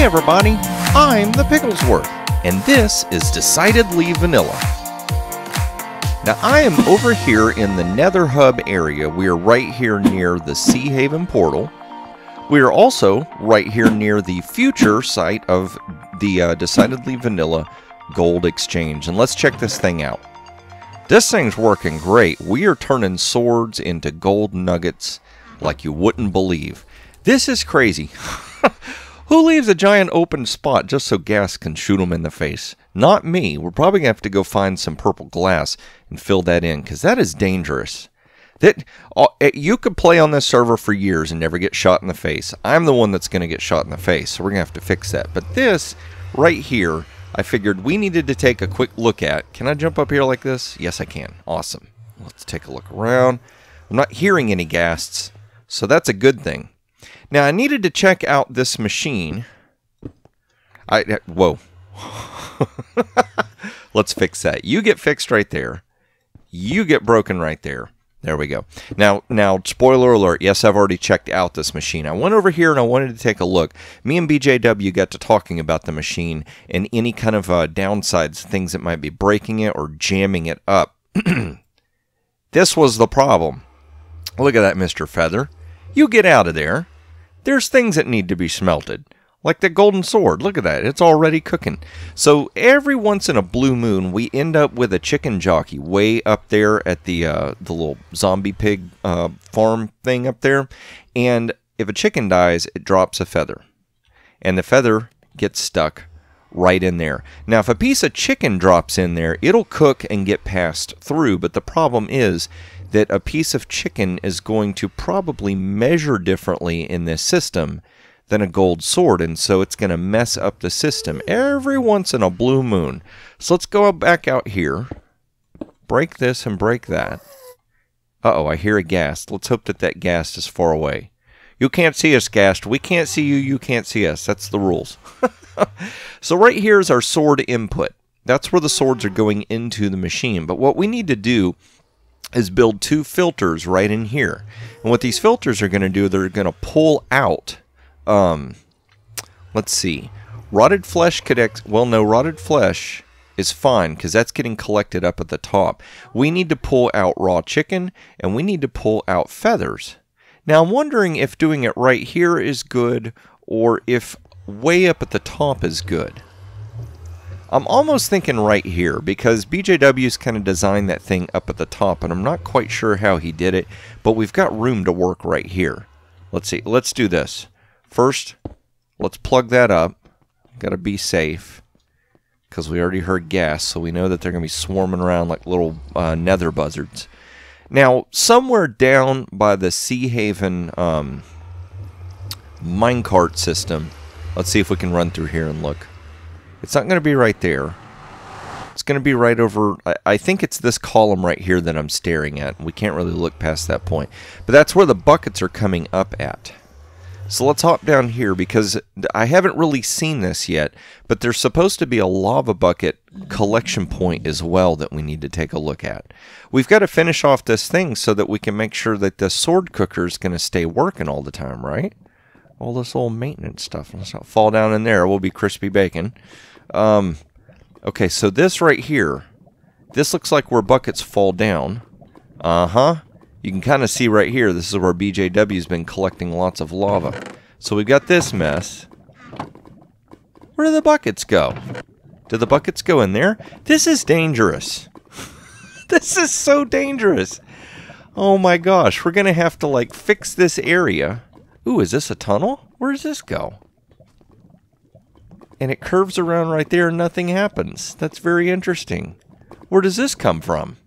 everybody, I'm the Picklesworth, and this is Decidedly Vanilla. Now I am over here in the Nether Hub area. We are right here near the Sea Haven portal. We are also right here near the future site of the Decidedly Vanilla Gold Exchange. And let's check this thing out. This thing's working great. We are turning swords into gold nuggets like you wouldn't believe. This is crazy. Who leaves a giant open spot just so gas can shoot them in the face? Not me. We're probably going to have to go find some purple glass and fill that in, because that is dangerous. You could play on this server for years and never get shot in the face. I'm the one that's going to get shot in the face, so we're going to have to fix that. But this right here, I figured we needed to take a quick look at. Can I jump up here like this? Yes, I can. Awesome. Let's take a look around. I'm not hearing any ghasts, so that's a good thing. Now, I needed to check out this machine. Whoa. Let's fix that. You get fixed right there. You get broken right there. There we go. Now, spoiler alert. Yes, I've already checked out this machine. I went over here and I wanted to take a look. Me and BJW got to talking about the machine and any kind of downsides, things that might be breaking it or jamming it up. This was the problem. Look at that, Mr. Feather. You get out of there. There's things that need to be smelted. Like the golden sword. Look at that. It's already cooking. So every once in a blue moon, we end up with a chicken jockey way up there at the little zombie pig farm thing up there. And if a chicken dies, it drops a feather. And the feather gets stuck right in there. Now, if a piece of chicken drops in there, it'll cook and get passed through. But the problem is that a piece of chicken is going to probably measure differently in this system than a gold sword, and so it's going to mess up the system every once in a blue moon. So let's go back out here, break this and break that. Uh-oh, I hear a ghast. Let's hope that that ghast is far away. You can't see us, ghast. We can't see you, you can't see us. That's the rules. So right here is our sword input. That's where the swords are going into the machine. But what we need to do is build two filters right in here. And what these filters are going to do, they're going to pull out, let's see, rotted flesh could, well, no, rotted flesh is fine because that's getting collected up at the top. We need to pull out raw chicken and we need to pull out feathers. Now I'm wondering if doing it right here is good or if way up at the top is good. I'm almost thinking right here because BJW's kind of designed that thing up at the top and I'm not quite sure how he did it, but we've got room to work right here. Let's see. Let's do this. First, let's plug that up. Got to be safe because we already heard gas, so we know that they're going to be swarming around like little nether buzzards. Now, somewhere down by the Sea Haven minecart system, let's see if we can run through here and look. It's not going to be right there. It's going to be right over, I think it's this column right here that I'm staring at. We can't really look past that point. But that's where the buckets are coming up at. So let's hop down here because I haven't really seen this yet. But there's supposed to be a lava bucket collection point as well that we need to take a look at. We've got to finish off this thing so that we can make sure that the sword cooker is going to stay working all the time, right? All this old maintenance stuff. Let's not fall down in there. We'll be crispy bacon. Okay, so this right here, this looks like where buckets fall down. You can kind of see right here, this is where BJW's been collecting lots of lava. So we've got this mess. Where do the buckets go? Do the buckets go in there? This is dangerous. This is so dangerous. Oh my gosh, we're going to have to like fix this area. Ooh, is this a tunnel? Where does this go? And it curves around right there and nothing happens. That's very interesting. Where does this come from?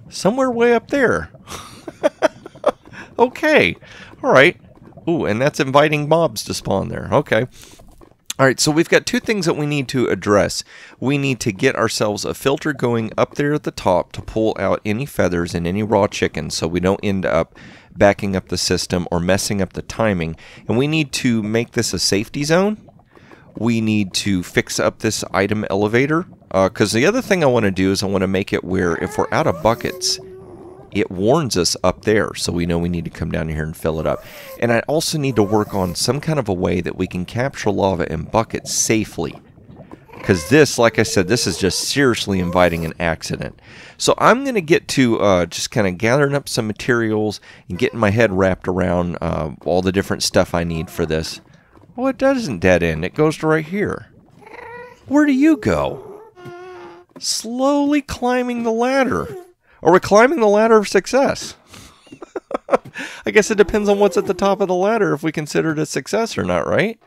Somewhere way up there. Okay. Alright. Ooh, and that's inviting mobs to spawn there. Okay. Alright, so we've got two things that we need to address. We need to get ourselves a filter going up there at the top to pull out any feathers and any raw chicken so we don't end up backing up the system or messing up the timing. And we need to make this a safety zone. We need to fix up this item elevator. Because the other thing I want to do is I want to make it where if we're out of buckets, it warns us up there, so we know we need to come down here and fill it up. And I also need to work on some kind of a way that we can capture lava in buckets safely. Because this, like I said, this is just seriously inviting an accident. So I'm going to get to just kind of gathering up some materials and getting my head wrapped around all the different stuff I need for this. Oh, it doesn't dead end. It goes to right here. Where do you go? Slowly climbing the ladder. Are we climbing the ladder of success? I guess it depends on what's at the top of the ladder if we consider it a success or not, right?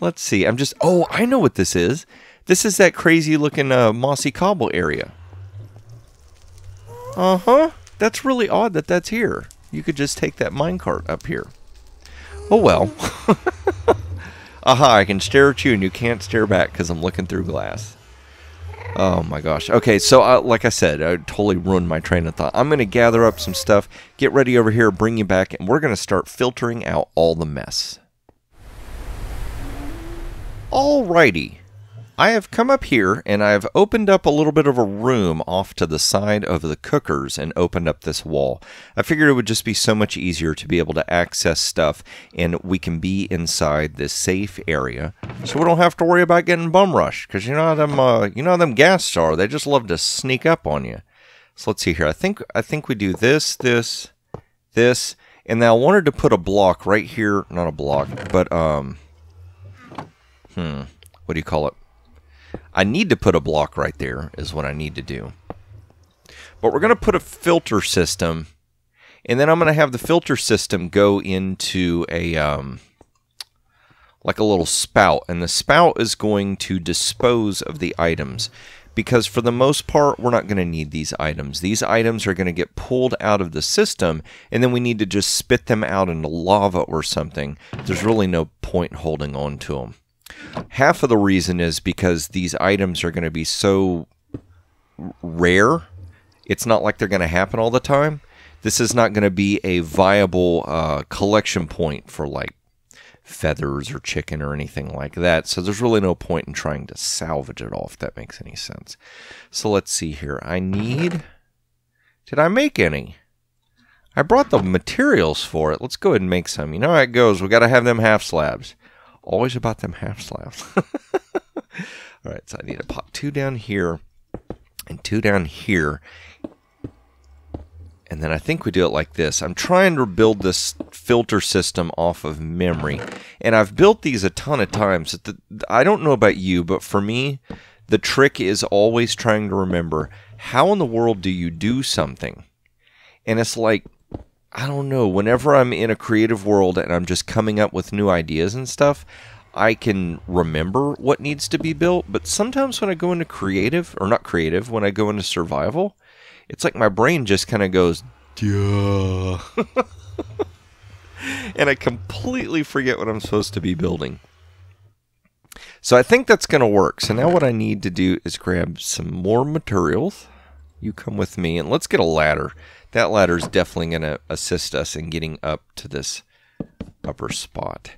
Let's see. Oh, I know what this is. This is that crazy looking mossy cobble area. Uh-huh. That's really odd that that's here. You could just take that minecart up here. Oh, well. Aha, I can stare at you and you can't stare back because I'm looking through glass. Oh my gosh. Okay, so like I said, I totally ruined my train of thought. I'm going to gather up some stuff, get ready over here, bring you back, and we're going to start filtering out all the mess. Alrighty. I have come up here and I've opened up a little bit of a room off to the side of the cookers and opened up this wall. I figured it would just be so much easier to be able to access stuff and we can be inside this safe area so we don't have to worry about getting bum rushed, because you know how them ghasts are. They just love to sneak up on you. So let's see here. I think we do this, and now I wanted to put a block right here, not a block, but what do you call it? I need to put a block right there is what I need to do. But we're going to put a filter system, and then I'm going to have the filter system go into a like a little spout, and the spout is going to dispose of the items, because for the most part we're not going to need these items. These items are going to get pulled out of the system, and then we need to just spit them out into lava or something. There's really no point holding on to them. Half of the reason is because these items are going to be so rare. It's not like they're going to happen all the time. This is not going to be a viable collection point for like feathers or chicken or anything like that. So there's really no point in trying to salvage it all, if that makes any sense. So let's see here. Did I make any? I brought the materials for it. Let's go ahead and make some. You know how it goes. We got to have them half slabs. Always about them half slabs. Alright, so I need to pop 2 down here and 2 down here. And then I think we do it like this. I'm trying to build this filter system off of memory. And I've built these a ton of times. I don't know about you, but for me, the trick is always trying to remember, how in the world do you do something? And it's like, I don't know, whenever I'm in a creative world and I'm just coming up with new ideas and stuff, I can remember what needs to be built. But sometimes when I go into creative, or not creative, when I go into survival, it's like my brain just kind of goes, duh. And I completely forget what I'm supposed to be building. So I think that's going to work. So now what I need to do is grab some more materials. You come with me and let's get a ladder. That ladder is definitely going to assist us in getting up to this upper spot.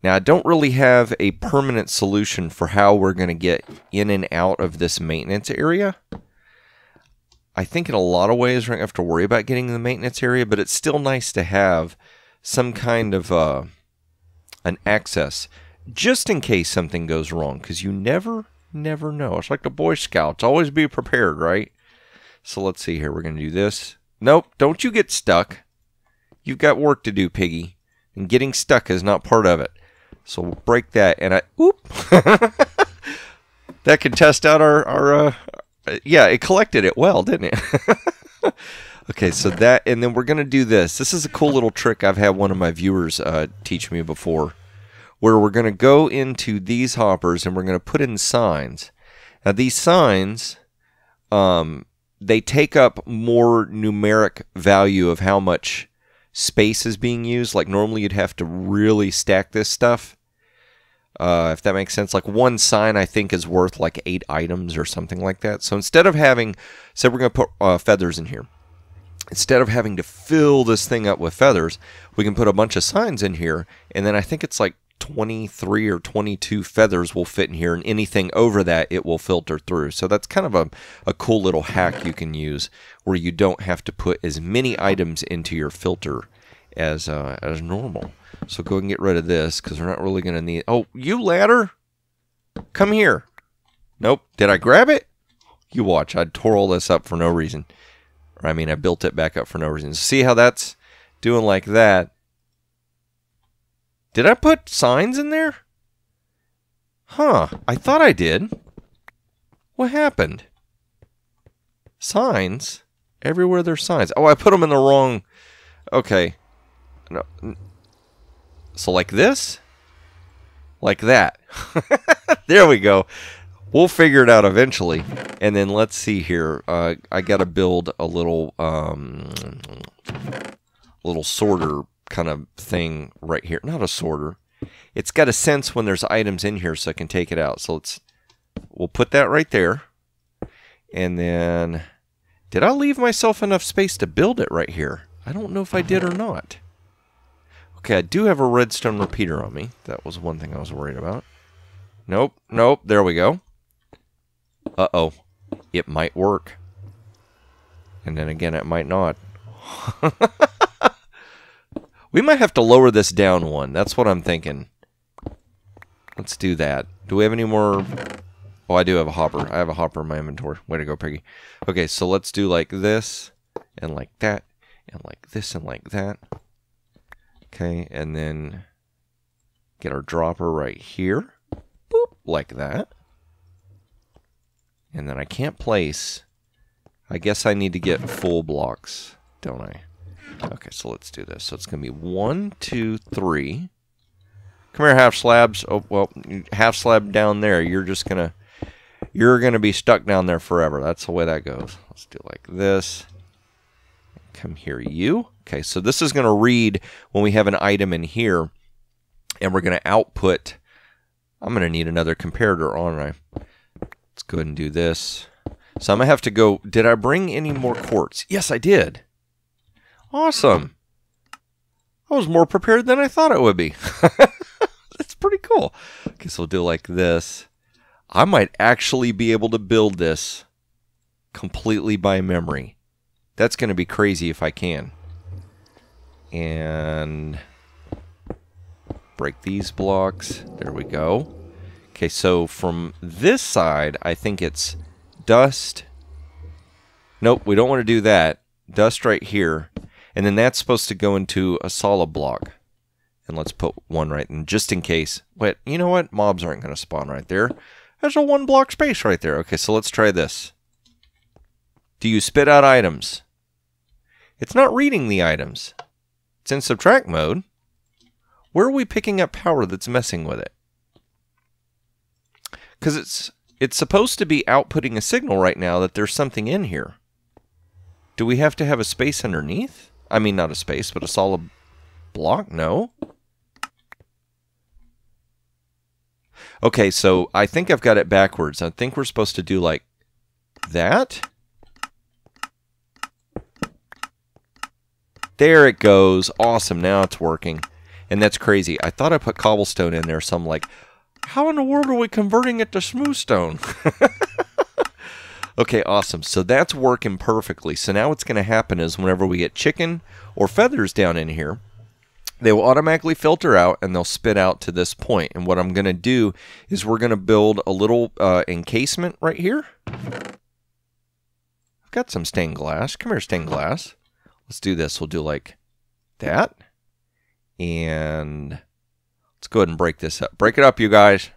Now, I don't really have a permanent solution for how we're going to get in and out of this maintenance area. I think in a lot of ways we're going to have to worry about getting to the maintenance area, but it's still nice to have some kind of an access just in case something goes wrong, because you never know. It's like the Boy Scouts. Always be prepared, right? So let's see here. We're going to do this. Nope, don't you get stuck. You've got work to do, piggy. And getting stuck is not part of it. So we'll break that. And oop. That can test out our yeah, it collected it well, didn't it? Okay, so that, and then we're going to do this. This is a cool little trick I've had one of my viewers teach me before, where we're going to go into these hoppers and we're going to put in signs. Now, these signs, they take up more numeric value of how much space is being used. Like normally you'd have to really stack this stuff, if that makes sense. Like one sign I think is worth like 8 items or something like that. So instead of having, say we're going to put feathers in here. Instead of having to fill this thing up with feathers, we can put a bunch of signs in here, and then I think it's like 23 or 22 feathers will fit in here, and anything over that it will filter through. So that's kind of a cool little hack you can use where you don't have to put as many items into your filter as normal. So go and get rid of this because we're not really going to need... Oh, you ladder! Come here. Nope. Did I grab it? You watch. I tore all this up for no reason. Or I mean, I built it back up for no reason. See how that's doing like that? Did I put signs in there? Huh. I thought I did. What happened? Signs? Everywhere there's signs. Oh, I put them in the wrong... Okay. No. So like this? Like that. There we go. We'll figure it out eventually. And then let's see here. I got to build a little sorter kind of thing right here. Not a sorter. It's got a sense when there's items in here so I can take it out. So we'll put that right there. And then, did I leave myself enough space to build it right here? I don't know if I did or not. Okay, I do have a redstone repeater on me. That was one thing I was worried about. Nope, nope, there we go. Uh-oh. It might work. And then again, it might not. We might have to lower this down one. That's what I'm thinking. Let's do that. Do we have any more? Oh, I do have a hopper. I have a hopper in my inventory. Way to go, Piggy. Okay, so let's do like this, and like that, and like this, and like that. Okay, and then get our dropper right here. Boop, like that. And then I can't place. I guess I need to get full blocks, don't I? Okay, so let's do this. So it's going to be 1, 2, 3. Come here, half slabs. Oh, well, half slab down there. You're going to be stuck down there forever. That's the way that goes. Let's do like this. Come here, you. Okay, so this is going to read when we have an item in here, and we're going to output. I'm going to need another comparator, aren't I? Let's go ahead and do this. So I'm going to have to go. Did I bring any more quartz? Yes, I did. Awesome. I was more prepared than I thought it would be. That's pretty cool. Okay, so we'll do like this. I might actually be able to build this completely by memory. That's going to be crazy if I can. And break these blocks. There we go. Okay, so from this side, I think it's dust. Nope, we don't want to do that. Dust right here. And then that's supposed to go into a solid block. And let's put one right in just in case. Wait, you know what? Mobs aren't going to spawn right there. There's a 1 block space right there. Okay, so let's try this. Do you spit out items? It's not reading the items. It's in subtract mode. Where are we picking up power that's messing with it? Because it's supposed to be outputting a signal right now that there's something in here. Do we have to have a space underneath? I mean, not a space, but a solid block? No. Okay, so I think I've got it backwards. I think we're supposed to do like that. There it goes. Awesome. Now it's working. And that's crazy. I thought I put cobblestone in there, so I'm like, how in the world are we converting it to smooth stone? Okay, awesome. So that's working perfectly. So now what's going to happen is whenever we get chicken or feathers down in here, they will automatically filter out and they'll spit out to this point. And what I'm going to do is we're going to build a little encasement right here. I've got some stained glass. Come here, stained glass. Let's do this. We'll do like that. And let's go ahead and break this up. Break it up, you guys.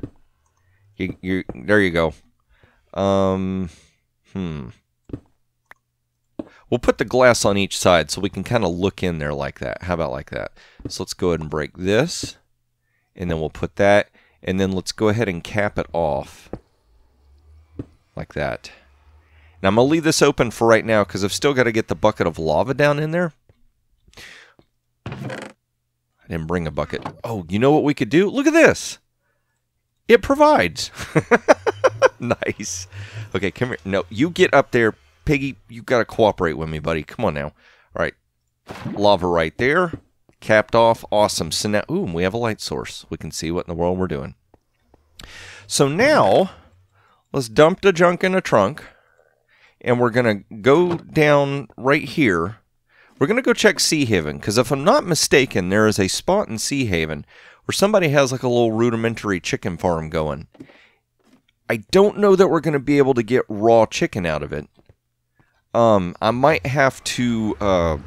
There you go. We'll put the glass on each side so we can kind of look in there like that. How about like that? So let's go ahead and break this. And then we'll put that. And then let's go ahead and cap it off. Like that. Now I'm going to leave this open for right now because I've still got to get the bucket of lava down in there. I didn't bring a bucket. Oh, you know what we could do? Look at this. It provides. Nice. Okay, come here. No, you get up there. Piggy, you got to cooperate with me, buddy. Come on now. All right. Lava right there. Capped off. Awesome. So now, ooh, we have a light source. We can see what in the world we're doing. So now, let's dump the junk in the trunk. And we're going to go down right here. We're going to go check Sea Haven. Because if I'm not mistaken, there is a spot in Sea Haven where somebody has like a little rudimentary chicken farm going. I don't know that we're going to be able to get raw chicken out of it. I might have to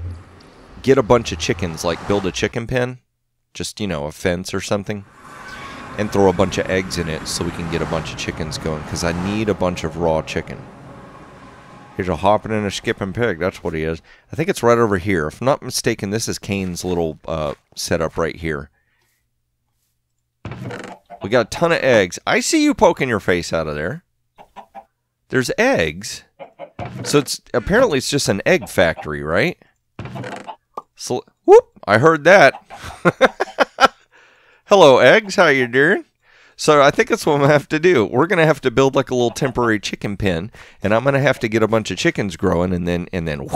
get a bunch of chickens, like build a chicken pen. Just, you know, a fence or something. And throw a bunch of eggs in it so we can get a bunch of chickens going. Because I need a bunch of raw chicken. Here's a hopping and a skipping pig. That's what he is. I think it's right over here. If I'm not mistaken, this is Kane's little setup right here. We got a ton of eggs. I see you poking your face out of there. There's eggs. So apparently it's just an egg factory, right? So, whoop! I heard that. Hello, eggs. How you doing? So I think that's what I'm going to have to do. We're going to have to build like a little temporary chicken pen, and I'm going to have to get a bunch of chickens growing, and then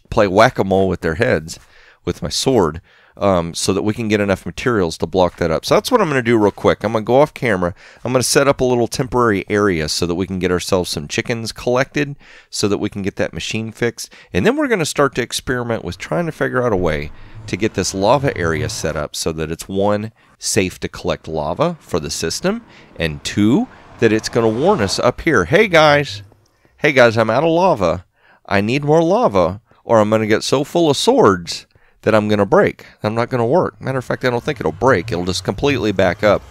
play whack-a-mole with their heads with my sword, so that we can get enough materials to block that up. So that's what I'm going to do real quick. I'm going to go off camera. I'm going to set up a little temporary area so that we can get ourselves some chickens collected, so that we can get that machine fixed, and then we're going to start to experiment with trying to figure out a way to get this lava area set up so that it's, one, safe to collect lava for the system, and two, that it's going to warn us up here, hey guys, I'm out of lava. I need more lava, or I'm going to get so full of swords that I'm going to break. I'm not going to work. Matter of fact, I don't think it'll break. It'll just completely back up,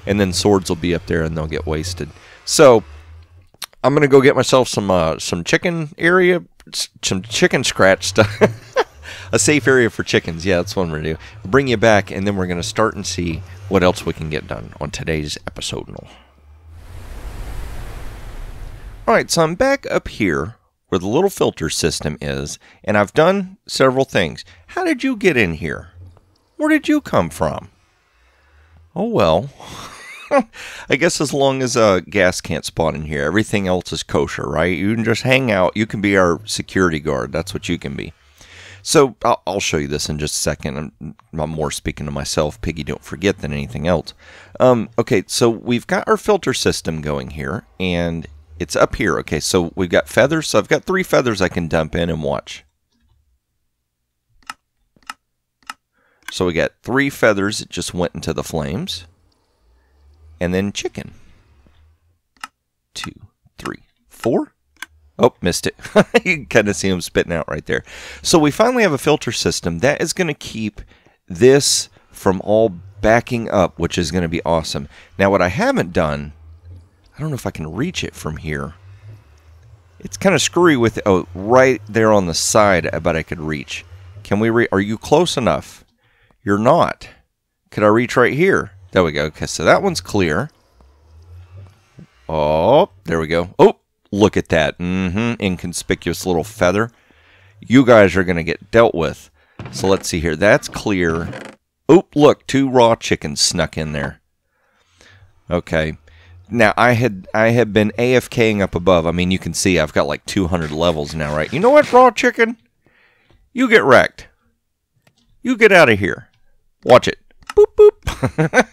and then swords will be up there and they'll get wasted. So I'm going to go get myself some chicken area, some chicken scratch stuff. A safe area for chickens. Yeah, that's what I'm going to do. I'll bring you back, and then we're going to start and see what else we can get done on today's episode. Alright, so I'm back up here where the little filter system is, and I've done several things. How did you get in here? Where did you come from? Oh, well. I guess as long as gas can't spawn in here, everything else is kosher, right? You can just hang out. You can be our security guard. That's what you can be. So, I'll show you this in just a second. I'm more speaking to myself, Piggy, don't forget, than anything else. Okay, so we've got our filter system going here, and it's up here. Okay, so we've got feathers. So I've got 3 feathers I can dump in and watch. So we got 3 feathers that just went into the flames. And then chicken. 2, 3, 4. Oh, missed it. You can kind of see them spitting out right there. So we finally have a filter system that is going to keep this from all backing up, which is going to be awesome. Now, what I haven't done, I don't know if I can reach it from here. It's kind of screwy with it. Oh, right there on the side, I bet I could reach. Can we are you close enough? You're not. Could I reach right here? There we go. Okay, so that one's clear. Oh, there we go. Oh! Look at that. Inconspicuous little feather. You guys are going to get dealt with. So let's see here. That's clear. Oop, look. 2 raw chickens snuck in there. Okay. Now, I had been AFKing up above. I mean, you can see I've got like 200 levels now, right? You know what, raw chicken? You get wrecked. You get out of here. Watch it. Boop, boop.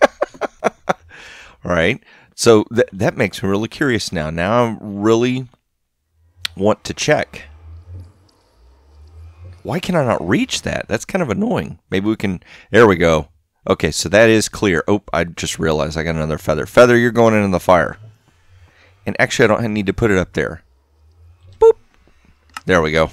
All right. So that makes me really curious now. Now I really want to check. Why can I not reach that? That's kind of annoying. Maybe we can... There we go. Okay, so that is clear. Oh, I just realized I got another feather. Feather, you're going into the fire. And actually, I don't need to put it up there. Boop. There we go.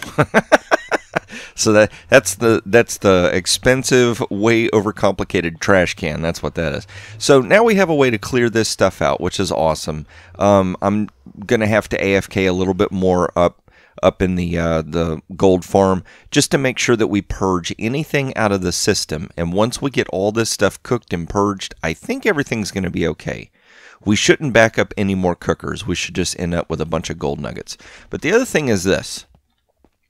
So that's the expensive, way overcomplicated trash can. That's what that is. So now we have a way to clear this stuff out, which is awesome. I'm gonna have to AFK a little bit more up in the gold farm just to make sure that we purge anything out of the system. And once we get all this stuff cooked and purged, I think everything's gonna be okay. We shouldn't back up any more cookers. We should just end up with a bunch of gold nuggets. But the other thing is this.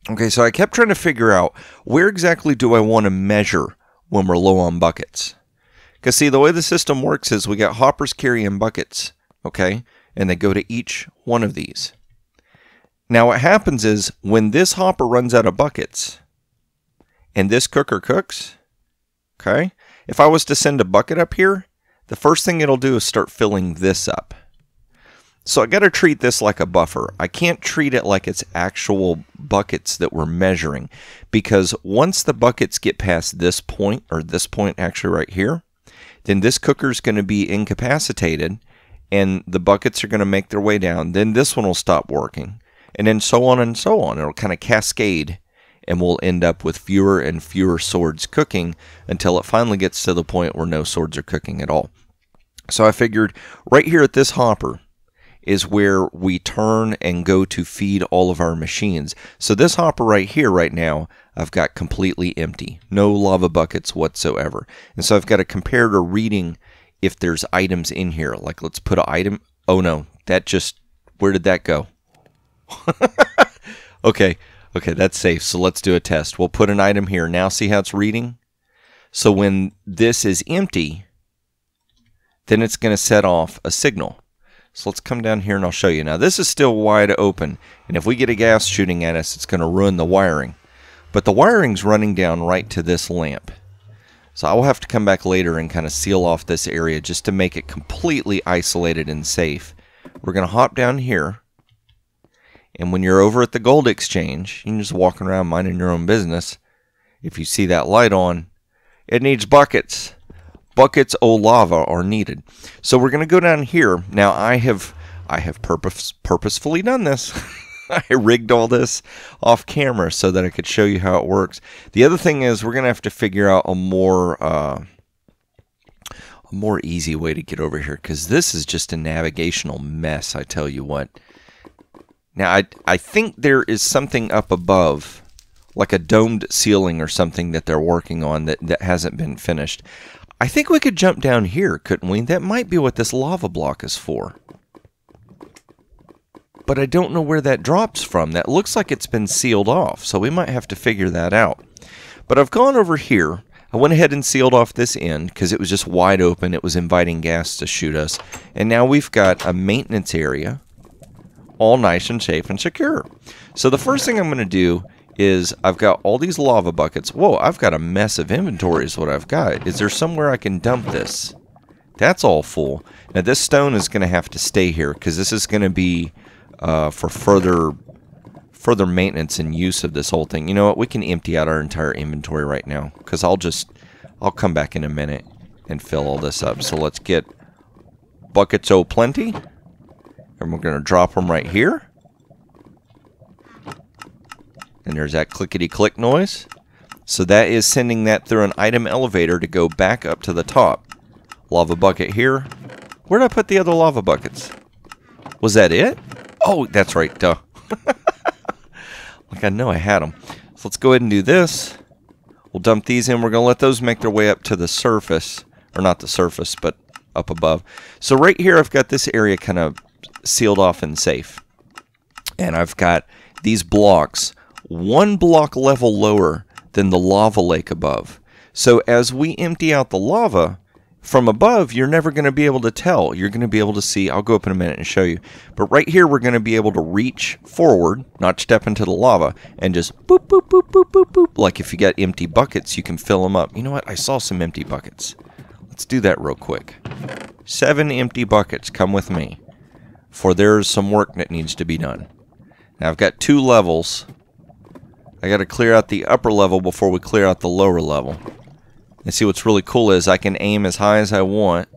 Okay, so I kept trying to figure out where exactly do I want to measure when we're low on buckets. Because see, the way the system works is we got hoppers carrying buckets, okay? And they go to each one of these. Now what happens is when this hopper runs out of buckets and this cooker cooks, Okay? If I was to send a bucket up here, the first thing it'll do is start filling this up. So I got to treat this like a buffer. I can't treat it like it's actual buckets that we're measuring, because once the buckets get past this point, or this point actually right here, then this cooker is going to be incapacitated and the buckets are going to make their way down. Then this one will stop working, and then so on and so on. It'll kind of cascade, and we'll end up with fewer and fewer swords cooking until it finally gets to the point where no swords are cooking at all. So I figured right here at this hopper is where we turn and go to feed all of our machines. So this hopper right here right now, I've got completely empty. No lava buckets whatsoever. And so I've got a comparator reading if there's items in here. Like, let's put an item. Oh no, that just, where did that go? Okay, that's safe. So let's do a test. We'll put an item here. Now see how it's reading? So when this is empty, then it's going to set off a signal. So let's come down here and I'll show you. Now this is still wide open, and if we get a gas shooting at us, it's going to ruin the wiring. But the wiring's running down right to this lamp. So I will have to come back later and kind of seal off this area just to make it completely isolated and safe. We're going to hop down here, and when you're over at the gold exchange, you can just walk around minding your own business. If you see that light on, it needs buckets. Buckets of lava are needed. So we're going to go down here. Now I have purposefully done this. I rigged all this off camera so that I could show you how it works. The other thing is we're going to have to figure out a more easy way to get over here, because this is just a navigational mess, I tell you what. Now I think there is something up above, like a domed ceiling or something that they're working on that hasn't been finished. I think we could jump down here, couldn't we? That might be what this lava block is for. But I don't know where that drops from. That looks like it's been sealed off, so we might have to figure that out. But I've gone over here. I went ahead and sealed off this end because it was just wide open. It was inviting gas to shoot us. And now we've got a maintenance area, all nice and safe and secure. So the first thing I'm going to do is I've got all these lava buckets. Whoa, I've got a mess of inventory is what I've got. Is there somewhere I can dump this? That's all full. Now this stone is going to have to stay here because this is going to be for further maintenance and use of this whole thing. You know what? We can empty out our entire inventory right now because I'll come back in a minute and fill all this up. So let's get buckets o' plenty, and we're going to drop them right here. And there's that clickety-click noise. So that is sending that through an item elevator to go back up to the top. Lava bucket here. Where did I put the other lava buckets? Was that it? Oh, that's right. Duh. Like I know I had them. So let's go ahead and do this. We'll dump these in. We're going to let those make their way up to the surface. Or not the surface, but up above. So right here I've got this area kind of sealed off and safe. And I've got these blocks 1 block level lower than the lava lake above. So as we empty out the lava from above, you're never going to be able to tell. You're going to be able to see. I'll go up in a minute and show you. But right here, we're going to be able to reach forward, not step into the lava, and just boop, boop, boop, boop, boop, boop. Like if you got empty buckets, you can fill them up. You know what? I saw some empty buckets. Let's do that real quick. 7 empty buckets. Come with me. For there's some work that needs to be done. Now, I've got 2 levels. I got to clear out the upper level before we clear out the lower level. And see what's really cool is I can aim as high as I want.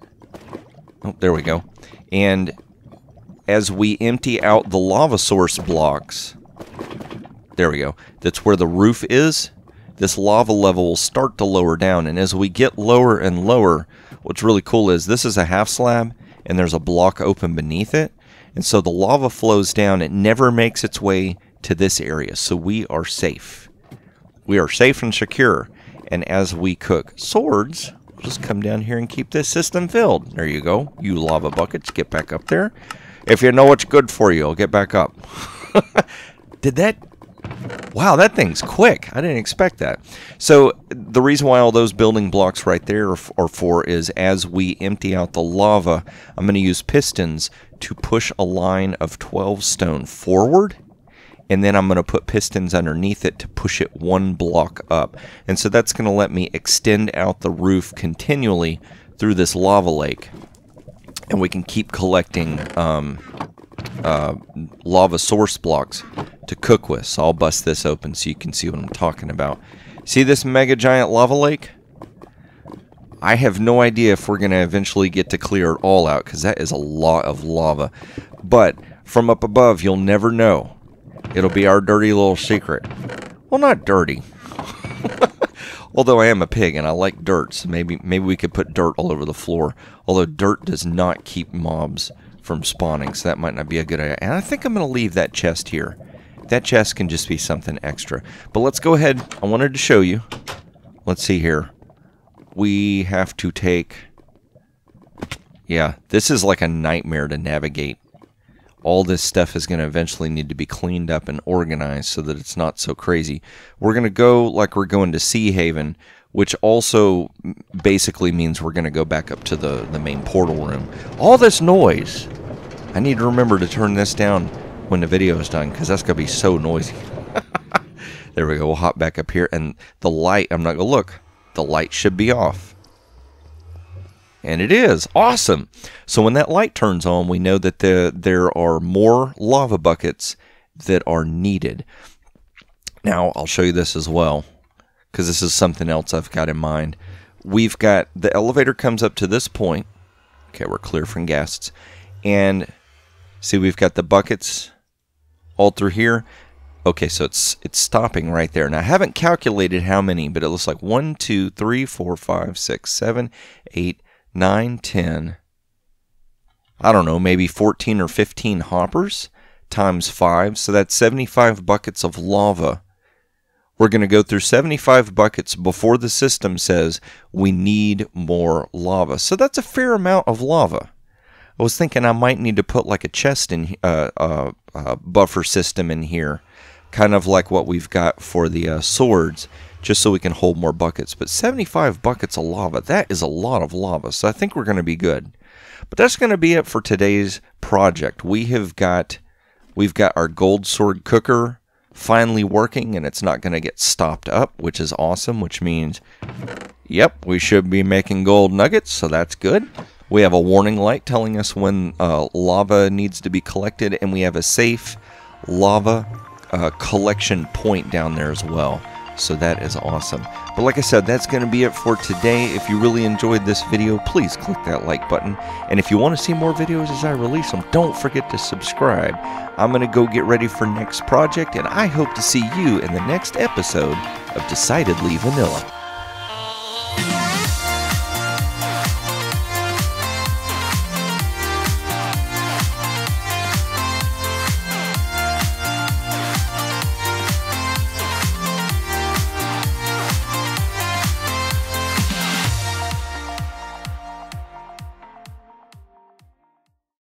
Oh, there we go. And as we empty out the lava source blocks, there we go. That's where the roof is. This lava level will start to lower down. And as we get lower and lower, what's really cool is this is a half slab and there's a block open beneath it. And so the lava flows down. It never makes its way to this area, so we are safe. We are safe and secure. And as we cook swords, we'll just come down here and keep this system filled. There you go. You lava buckets, get back up there. If you know what's good for you, I'll get back up. Did that? Wow, that thing's quick. I didn't expect that. So the reason why all those building blocks right there are for is as we empty out the lava, I'm going to use pistons to push a line of 12 stone forward. and then I'm going to put pistons underneath it to push it one block up. And so that's going to let me extend out the roof continually through this lava lake. And we can keep collecting lava source blocks to cook with. So I'll bust this open so you can see what I'm talking about. See this mega giant lava lake? I have no idea if we're going to eventually get to clear it all out, because that is a lot of lava. But from up above, you'll never know. It'll be our dirty little secret. Well, not dirty. Although I am a pig and I like dirt, so maybe we could put dirt all over the floor. Although dirt does not keep mobs from spawning, so that might not be a good idea. And I think I'm going to leave that chest here. That chest can just be something extra. But let's go ahead. I wanted to show you. Let's see here. We have to take... Yeah, this is like a nightmare to navigate. All this stuff is going to eventually need to be cleaned up and organized so that it's not so crazy. We're going to go like we're going to Sea Haven, which also basically means we're going to go back up to the main portal room. All this noise! I need to remember to turn this down when the video is done, because that's going to be so noisy. There we go. We'll hop back up here, and the light, I'm not going to look. The light should be off. And it is. Awesome. So when that light turns on, we know that there are more lava buckets that are needed. Now, I'll show you this as well, because this is something else I've got in mind. We've got, the elevator comes up to this point. Okay, we're clear from guests. And see, we've got the buckets all through here. Okay, so it's stopping right there. Now, I haven't calculated how many, but it looks like 1, 2, 3, 4, 5, 6, 7, 8, 9, 10, I don't know, maybe 14 or 15 hoppers times 5. So that's 75 buckets of lava. We're going to go through 75 buckets before the system says we need more lava. So that's a fair amount of lava. I was thinking I might need to put like a chest in, buffer system in here, kind of like what we've got for the swords, just so we can hold more buckets. But 75 buckets of lava, that is a lot of lava, so I think we're going to be good. But that's going to be it for today's project. We've got our gold sword cooker finally working, and it's not going to get stopped up, which is awesome, which means, yep, we should be making gold nuggets, so that's good. We have a warning light telling us when lava needs to be collected, and we have a safe lava collection point down there as well. So that is awesome. But like I said, that's going to be it for today. If you really enjoyed this video, please click that like button. And if you want to see more videos as I release them, don't forget to subscribe. I'm going to go get ready for next project, and I hope to see you in the next episode of Decidedly Vanilla.